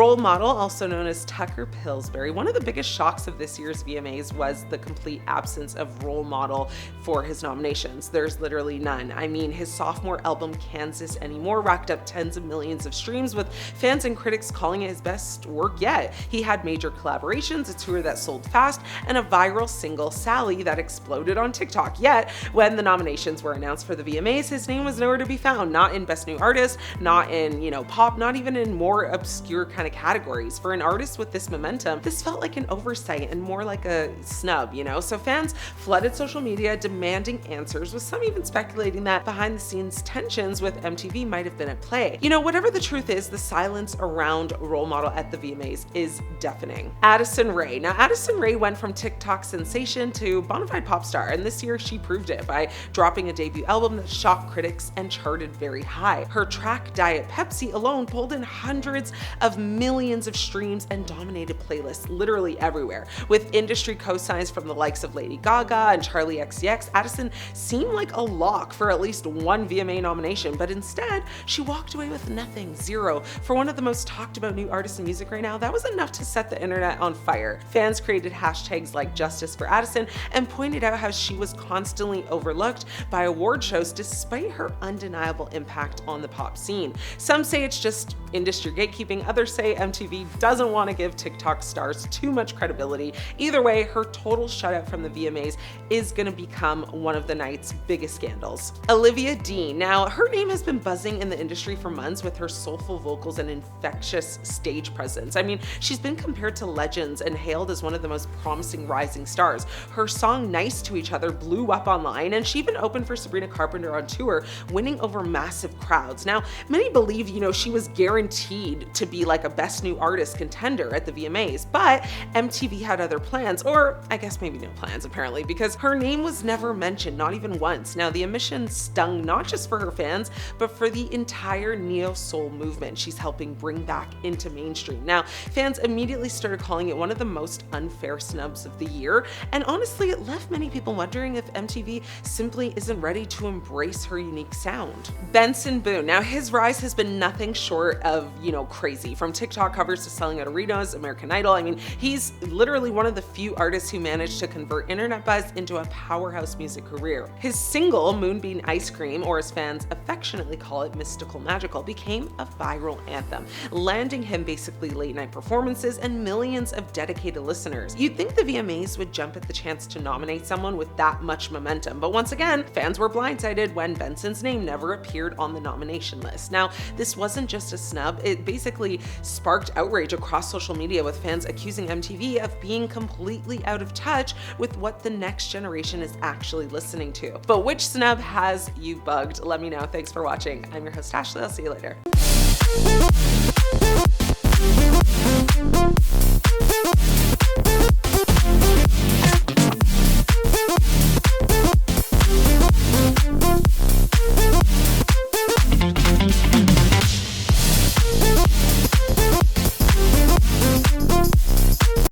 Role model, also known as Tucker Pillsbury, one of the biggest shocks of this year's VMAs was the complete absence of role model for his nominations. There's literally none. I mean, his sophomore album, Kansas Anymore, racked up tens of millions of streams, with fans and critics calling it his best work yet. He had major collaborations, a tour that sold fast, and a viral single, Sally, that exploded on TikTok. Yet, when the nominations were announced for the VMAs, his name was nowhere to be found. Not in Best New Artist, not in, pop, not even in more obscure kind of categories. For an artist with this momentum, this felt like an oversight and more like a snub, So fans flooded social media demanding answers, with some even speculating that behind the scenes tensions with MTV might have been at play. Whatever the truth is, the silence around role model at the VMAs is deafening. Addison Rae. Now, Addison Rae went from TikTok sensation to bona fide pop star, and this year she proved it by dropping a debut album that shocked critics and charted very high. Her track Diet Pepsi alone pulled in hundreds of millions of streams and dominated playlists literally everywhere. With industry cosigns from the likes of Lady Gaga and Charli XCX, Addison seemed like a lock for at least one VMA nomination, but instead she walked away with nothing, zero. For one of the most talked about new artists in music right now, that was enough to set the internet on fire. Fans created hashtags like Justice for Addison and pointed out how she was constantly overlooked by award shows despite her undeniable impact on the pop scene. Some say it's just industry gatekeeping, others say MTV doesn't want to give TikTok stars too much credibility. Either way, her total shutout from the VMAs is going to become one of the night's biggest scandals. Olivia Dean. Now, her name has been buzzing in the industry for months with her soulful vocals and infectious stage presence. I mean, she's been compared to legends and hailed as one of the most promising rising stars. Her song Nice to Each Other blew up online, and she even opened for Sabrina Carpenter on tour, winning over massive crowds. Now, many believe, she was guaranteed to be like a Best New Artist contender at the VMAs, but MTV had other plans, or I guess maybe no plans apparently, because her name was never mentioned, not even once. Now, the omission stung not just for her fans, but for the entire neo-soul movement she's helping bring back into mainstream. Now, fans immediately started calling it one of the most unfair snubs of the year, and honestly, it left many people wondering if MTV simply isn't ready to embrace her unique sound. Benson Boone. Now, his rise has been nothing short of, crazy. From TikTok covers to selling out arenas, American Idol. I mean, he's literally one of the few artists who managed to convert internet buzz into a powerhouse music career. His single, Moonbeam Ice Cream, or as fans affectionately call it, Mystical Magical, became a viral anthem, landing him basically late night performances and millions of dedicated listeners. You'd think the VMAs would jump at the chance to nominate someone with that much momentum, but once again, fans were blindsided when Benson's name never appeared on the nomination list. Now, this wasn't just a snub, it basically sparked outrage across social media, with fans accusing MTV of being completely out of touch with what the next generation is actually listening to. But which snub has you bugged? Let me know. Thanks for watching. I'm your host, Ashley. I'll see you later.